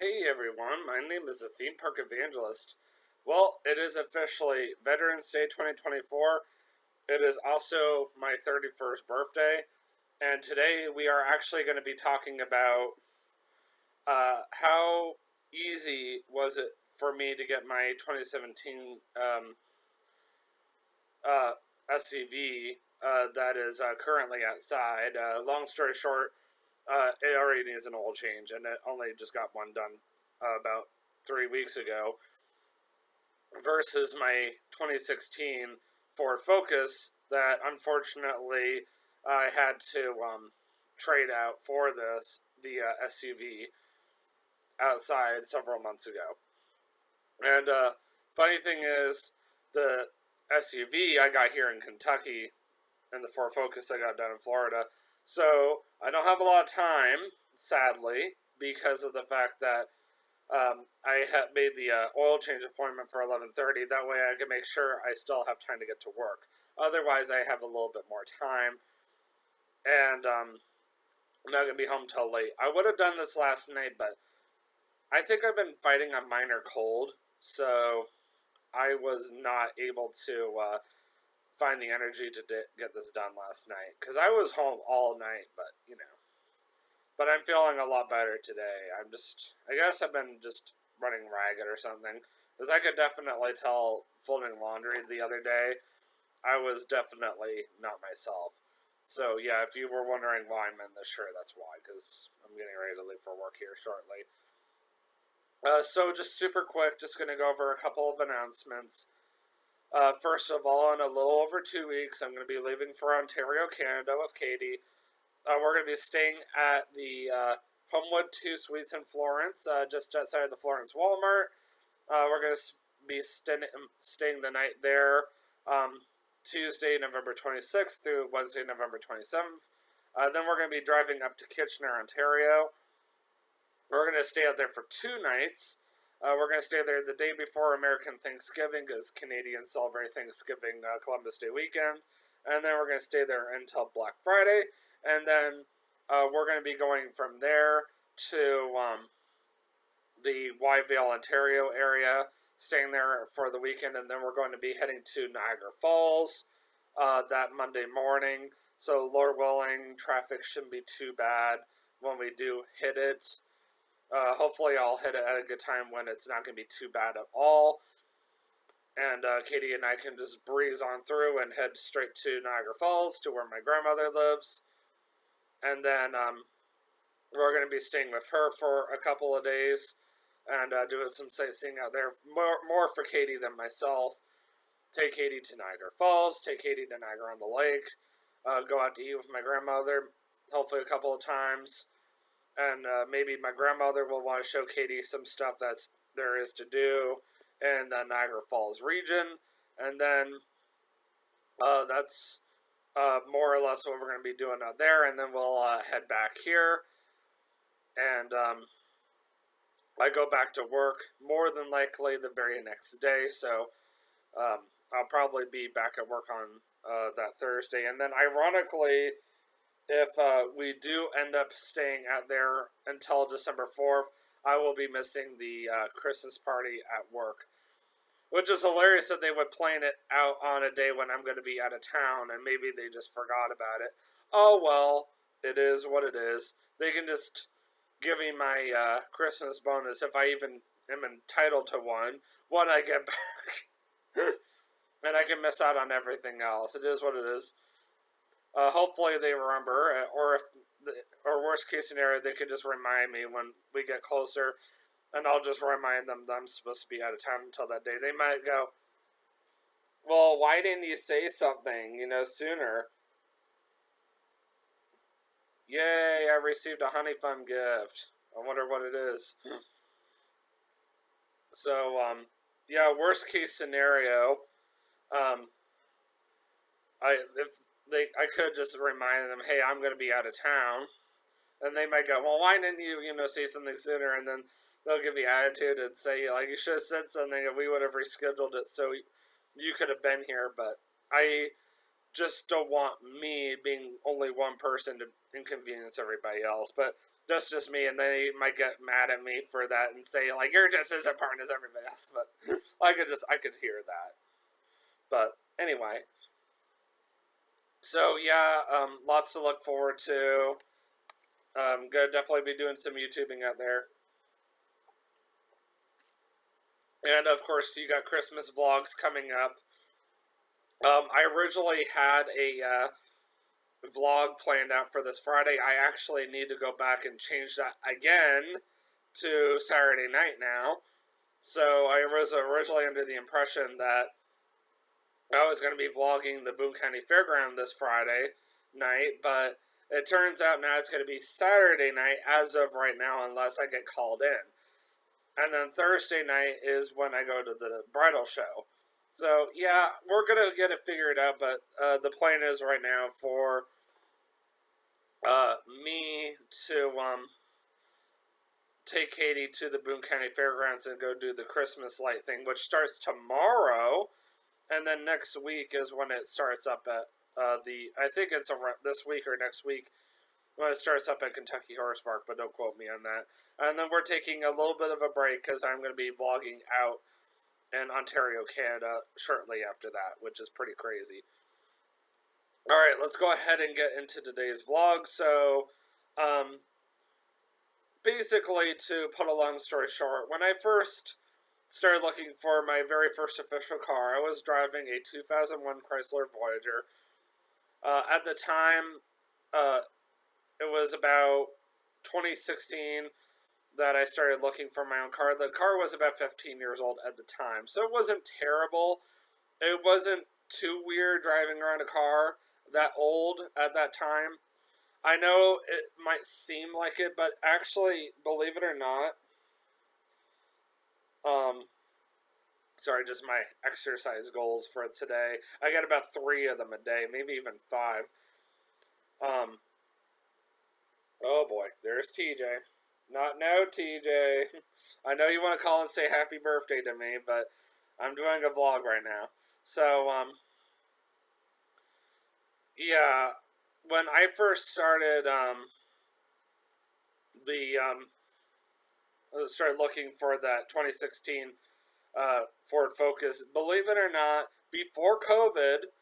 Hey everyone, my name is the Theme Park Evangelist. Well, it is officially Veterans Day 2024. It is also my 31st birthday, and today we are actually going to be talking about how easy was it for me to get my 2017 SUV that is currently outside. Long story short, it already needs an oil change, and it only just got one done about 3 weeks ago versus my 2016 Ford Focus that unfortunately I had to trade out for the SUV outside several months ago. And funny thing is, the SUV I got here in Kentucky and the Ford Focus I got down in Florida. So I don't have a lot of time, sadly, because of the fact that I had made the oil change appointment for 11:30. That way, I can make sure I still have time to get to work. Otherwise, I have a little bit more time, and I'm not gonna be home till late. I would have done this last night, but I think I've been fighting a minor cold, so I was not able to find the energy to get this done last night because I was home all night. But I'm feeling a lot better today. I guess I've been just running ragged or something. Because I could definitely tell folding laundry the other day, I was definitely not myself. So, yeah, if you were wondering why I'm in this shirt, that's why. Because I'm getting ready to leave for work here shortly. So, just super quick, just going to go over a couple of announcements. First of all, in a little over 2 weeks, I'm going to be leaving for Ontario, Canada with Katie. We're going to be staying at the Homewood 2 Suites in Florence, just outside of the Florence Walmart. We're going to be staying the night there Tuesday, November 26th through Wednesday, November 27th. Then we're going to be driving up to Kitchener, Ontario. We're going to stay out there for 2 nights. We're going to stay there the day before American Thanksgiving because Canadians celebrate Thanksgiving Columbus Day weekend. And then we're going to stay there until Black Friday. And then we're going to be going from there to the Wyvale, Ontario area, staying there for the weekend. And then we're going to be heading to Niagara Falls that Monday morning. So, Lord willing, traffic shouldn't be too bad when we do hit it. Hopefully, I'll hit it at a good time when it's not going to be too bad at all. And Katie and I can just breeze on through and head straight to Niagara Falls to where my grandmother lives. And then we're going to be staying with her for a couple of days and doing some sightseeing out there. More for Katie than myself. Take Katie to Niagara Falls, take Katie to Niagara on the Lake, go out to eat with my grandmother, hopefully a couple of times. And maybe my grandmother will want to show Katie some stuff there is to do in the Niagara Falls region. And then that's more or less what we're going to be doing out there. And then we'll head back here. And I go back to work more than likely the very next day. So I'll probably be back at work on that Thursday. And then ironically, if we do end up staying out there until December 4th, I will be missing the Christmas party at work. Which is hilarious that they would plan it out on a day when I'm going to be out of town and maybe they just forgot about it. Oh well, it is what it is. They can just give me my Christmas bonus if I even am entitled to one when I get back. And I can miss out on everything else. It is what it is. Hopefully they remember, or worst case scenario, they can just remind me when we get closer, and I'll just remind them that I'm supposed to be out of town until that day. They might go, well, why didn't you say something, sooner? Yay, I received a honey fun gift. I wonder what it is. So, yeah, worst case scenario, I could just remind them, hey, I'm going to be out of town, and they might go, well, why didn't you, say something sooner? And then they'll give you attitude and say, like, you should have said something, and we would have rescheduled it so you could have been here. But I just don't want me being only one person to inconvenience everybody else. But That's just me, and they might get mad at me for that and say, like, you're just as important as everybody else. But I could hear that. But anyway, so yeah, lots to look forward to. Gonna definitely be doing some YouTubing out there. And of course, you got Christmas vlogs coming up. I originally had a vlog planned out for this Friday. I actually need to go back and change that again to Saturday night now. So I was originally under the impression that I was going to be vlogging the Boone County Fairground this Friday night, but it turns out now it's going to be Saturday night as of right now, unless I get called in. And then Thursday night is when I go to the bridal show. So yeah, we're going to get it figured out, but the plan is right now for me to take Katie to the Boone County Fairgrounds and go do the Christmas light thing, which starts tomorrow. And then next week is when it starts up at I think it's this week or next week when it starts up at Kentucky Horse Park, but don't quote me on that. And then we're taking a little bit of a break because I'm going to be vlogging out in Ontario, Canada shortly after that, which is pretty crazy. Alright, let's go ahead and get into today's vlog. So, basically, to put a long story short, when I first started looking for my very first official car, I was driving a 2001 Chrysler Voyager. At the time, it was about 2016 that I started looking for my own car. The car was about 15 years old at the time, so it wasn't terrible. It wasn't too weird driving around a car that old at that time. I know it might seem like it, but actually, believe it or not, sorry, just my exercise goals for today. I got about 3 of them a day, maybe even 5. Oh boy, there's TJ. Not now, TJ. I know you want to call and say happy birthday to me, but I'm doing a vlog right now. So, yeah, when I first started, started looking for that 2016 Ford Focus, believe it or not, before COVID,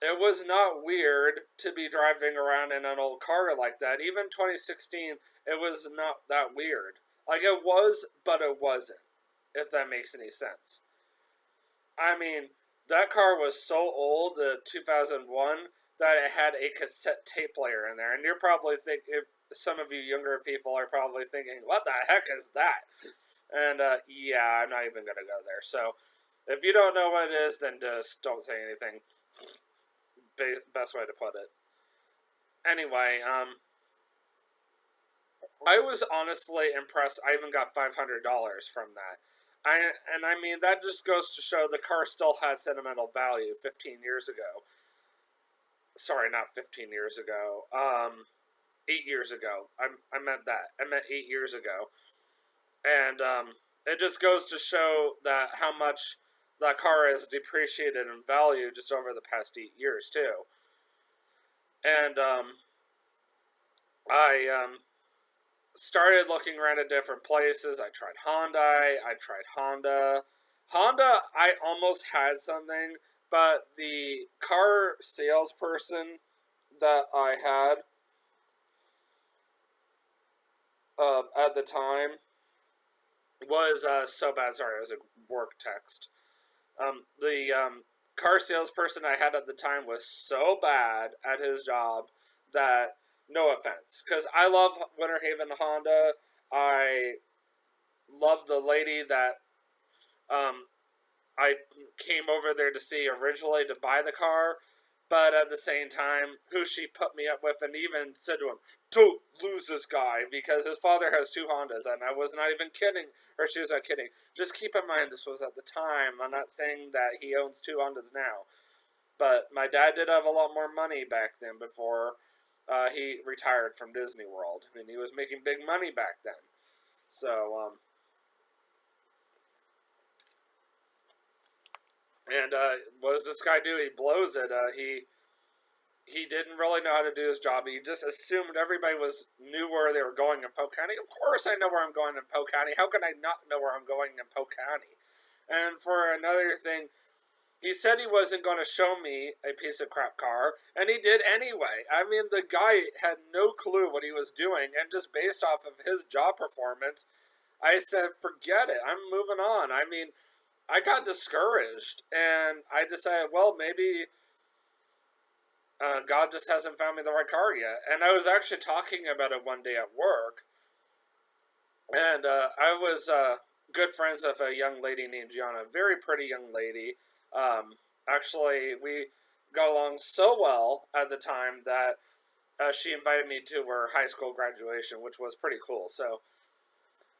it was not weird to be driving around in an old car like that. Even 2016, it was not that weird. Like, it was, but it wasn't, if that makes any sense. I mean, that car was so old, the 2001, that it had a cassette tape player in there. And you're probably thinking, some of you younger people are probably thinking, what the heck is that? And, yeah, I'm not even going to go there. So, if you don't know what it is, then just don't say anything. Best way to put it. Anyway, I was honestly impressed. I even got $500 from that. I mean, that just goes to show the car still had sentimental value 15 years ago. Sorry, not 15 years ago. 8 years ago. I meant that. I meant 8 years ago. And, it just goes to show that how much that car has depreciated in value just over the past 8 years, too. And, I, started looking around at different places. I tried Hyundai. I tried Honda. Honda, I almost had something, but the car salesperson that I had at the time was so bad. Sorry, it was a work text. The car salesperson I had at the time was so bad at his job that, no offense, because I love Winter Haven Honda. I love the lady that I came over there to see originally to buy the car, but at the same time, who she put me up with, and even said to him, "Don't lose this guy," because his father has 2 Hondas, and I was not even kidding, or she was not kidding. Just keep in mind, this was at the time. I'm not saying that he owns 2 Hondas now, but my dad did have a lot more money back then before he retired from Disney World, and he was making big money back then. So, and what does this guy do? He blows it. he didn't really know how to do his job. He just assumed everybody knew where they were going in Polk County. Of course I know where I'm going in Polk County. How can I not know where I'm going in Polk County? And for another thing, he said he wasn't going to show me a piece of crap car, and he did anyway. I mean, the guy had no clue what he was doing, and just based off of his job performance, I said, forget it. I'm moving on. I mean, I got discouraged, and I decided, well, maybe God just hasn't found me the right car yet. And I was actually talking about it one day at work, and I was good friends with a young lady named Gianna, a very pretty young lady. Actually, we got along so well at the time that she invited me to her high school graduation, which was pretty cool. So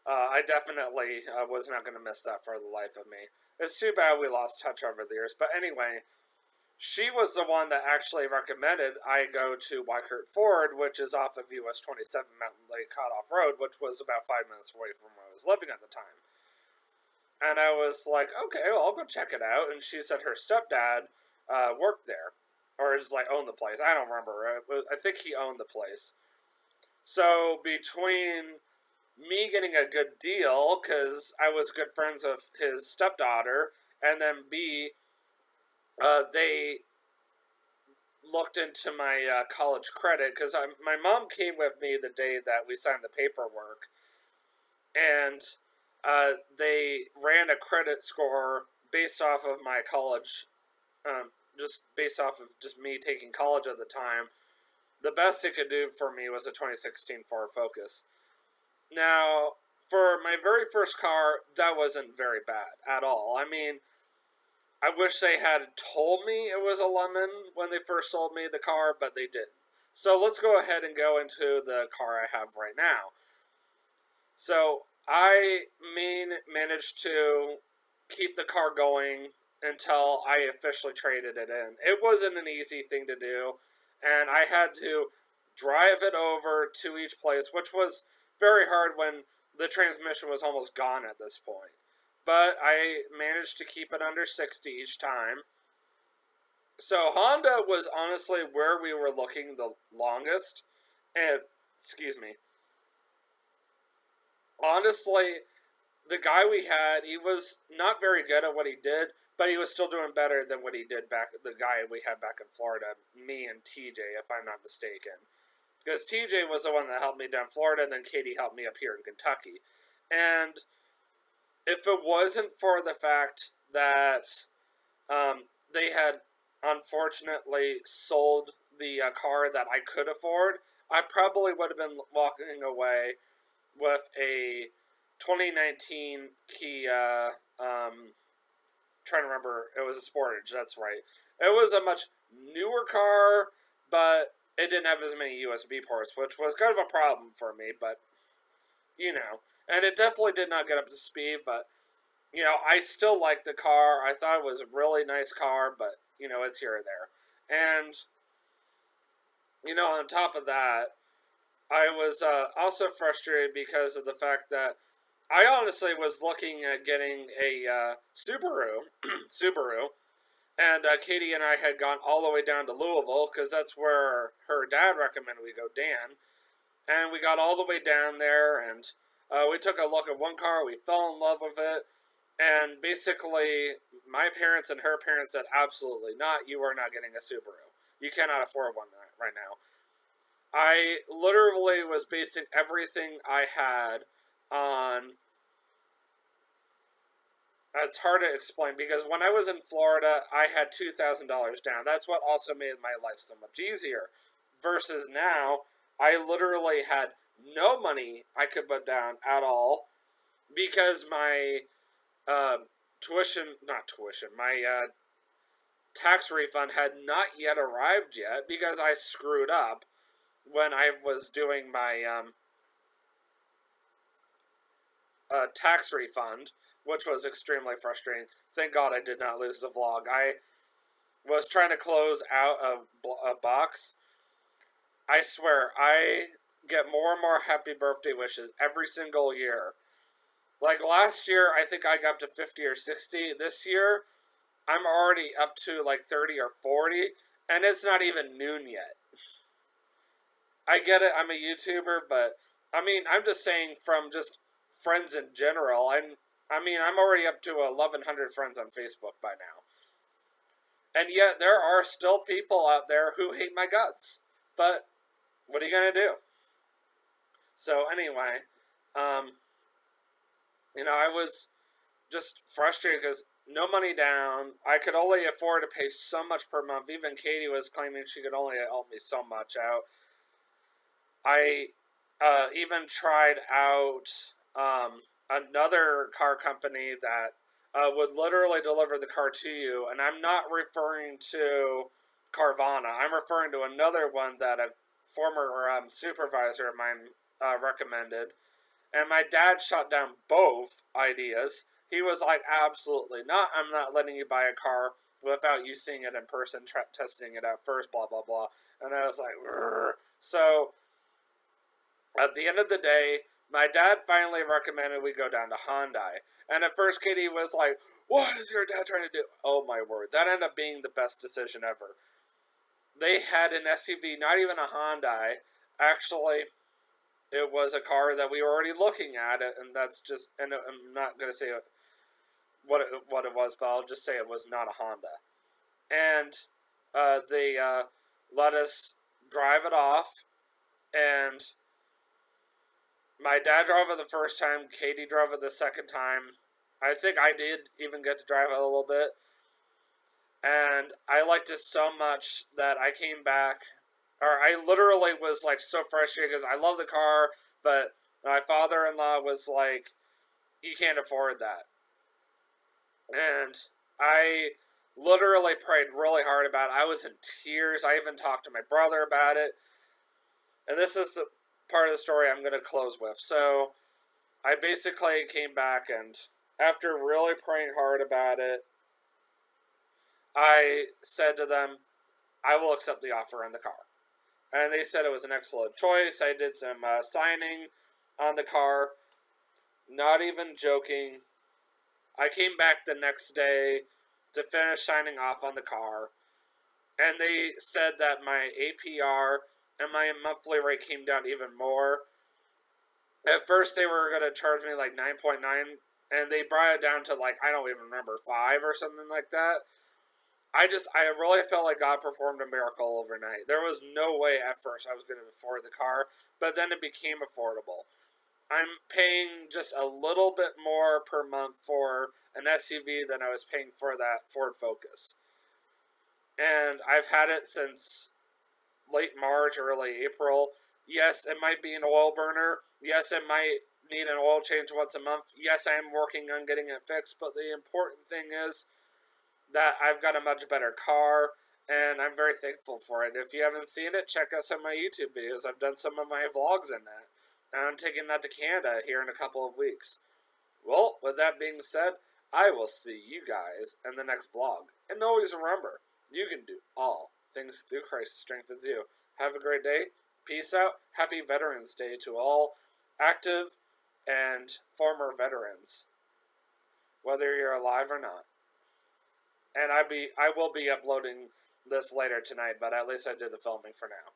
I definitely was not going to miss that for the life of me. It's too bad we lost touch over the years. But anyway, she was the one that actually recommended I go to Weikert Ford, which is off of US 27 Mountain Lake Cutoff Road, which was about 5 minutes away from where I was living at the time. And I was like, okay, well, I'll go check it out. And she said her stepdad worked there, or just like owned the place. I don't remember. I think he owned the place. So between me getting a good deal, because I was good friends with his stepdaughter, and then B, they looked into my college credit, because my mom came with me the day that we signed the paperwork, and they ran a credit score based off of my college, just based off of just me taking college at the time. The best it could do for me was a 2016 Ford Focus. Now, for my very first car, that wasn't very bad at all. I mean, I wish they had told me it was a lemon when they first sold me the car, but they didn't. So let's go ahead and go into the car I have right now. So I managed to keep the car going until I officially traded it in. It wasn't an easy thing to do, and I had to drive it over to each place, which was very hard when the transmission was almost gone at this point. But I managed to keep it under 60 each time. So Honda was honestly where we were looking the longest. And, excuse me. Honestly, the guy we had, he was not very good at what he did, but he was still doing better than what he did the guy we had back in Florida, me and TJ, if I'm not mistaken. Because TJ was the one that helped me down in Florida, and then Katie helped me up here in Kentucky. And if it wasn't for the fact that they had unfortunately sold the car that I could afford, I probably would have been walking away with a 2019 Kia, trying to remember, it was a Sportage, that's right. It was a much newer car, but it didn't have as many USB ports, which was kind of a problem for me, but, you know. And it definitely did not get up to speed, but, you know, I still liked the car. I thought it was a really nice car, but, you know, it's here or there. And, you know, on top of that, I was also frustrated because of the fact that I honestly was looking at getting a Subaru, and Katie and I had gone all the way down to Louisville, because that's where her dad recommended we go, Dan. And we got all the way down there, and we took a look at one car, we fell in love with it, and basically my parents and her parents said, absolutely not, you are not getting a Subaru. You cannot afford one right now. I literally was basing everything I had on... It's hard to explain, because when I was in Florida, I had $2,000 down. That's what also made my life so much easier. Versus now, I literally had no money I could put down at all, because my my tax refund had not yet arrived yet, because I screwed up when I was doing my tax refund, which was extremely frustrating. Thank God I did not lose the vlog. I was trying to close out a box. I swear, I get more and more happy birthday wishes every single year. Like last year, I think I got up to 50 or 60. This year, I'm already up to like 30 or 40. And it's not even noon yet. I get it, I'm a YouTuber, but I mean, I'm just saying from just friends in general. I'm already up to 1,100 friends on Facebook by now. And yet there are still people out there who hate my guts. But what are you going to do? So anyway, um, I was just frustrated because no money down. I could only afford to pay so much per month. Even Katie was claiming she could only help me so much out. I even tried out another car company that would literally deliver the car to you, and I'm not referring to Carvana. I'm referring to another one that a former supervisor of mine recommended, and my dad shot down both ideas. He was like, absolutely not. I'm not letting you buy a car without you seeing it in person, testing it out first, blah, blah, blah. And I was like, "Rrr." So at the end of the day, my dad finally recommended we go down to Hyundai. And at first, Katie was like, what is your dad trying to do? Oh my word. That ended up being the best decision ever. They had an SUV, not even a Hyundai. Actually, it was a car that we were already looking at, and that's just, and I'm not going to say what it was, but I'll just say it was not a Honda. And they let us drive it off, and my dad drove it the first time, Katie drove it the second time. I think I did even get to drive it a little bit. And I liked it so much that I came back, or I literally was like so frustrated because I love the car, but my father-in-law was like, you can't afford that. And I literally prayed really hard about it. I was in tears. I even talked to my brother about it. And this is the part of the story I'm going to close with. So I basically came back, and after really praying hard about it, I said to them, I will accept the offer on the car. And they said it was an excellent choice. I did some signing on the car. Not even joking. I came back the next day to finish signing off on the car. And they said that my APR and my monthly rate came down even more. At first, they were going to charge me like 9.9, and they brought it down to like, I don't even remember, 5 or something like that. I really felt like God performed a miracle overnight. There was no way at first I was going to afford the car, but then it became affordable. I'm paying just a little bit more per month for an SUV than I was paying for that Ford Focus. And I've had it since late March, early April. Yes, it might be an oil burner. Yes, it might need an oil change once a month. Yes, I am working on getting it fixed, but the important thing is that I've got a much better car, and I'm very thankful for it. If you haven't seen it, check out some of my YouTube videos. I've done some of my vlogs in that. And I'm taking that to Canada here in a couple of weeks. Well, with that being said, I will see you guys in the next vlog. And always remember, you can do all things through Christ who strengthens you. Have a great day. Peace out. Happy Veterans Day to all active and former veterans, whether you're alive or not. And I will be uploading this later tonight, but at least I did the filming for now.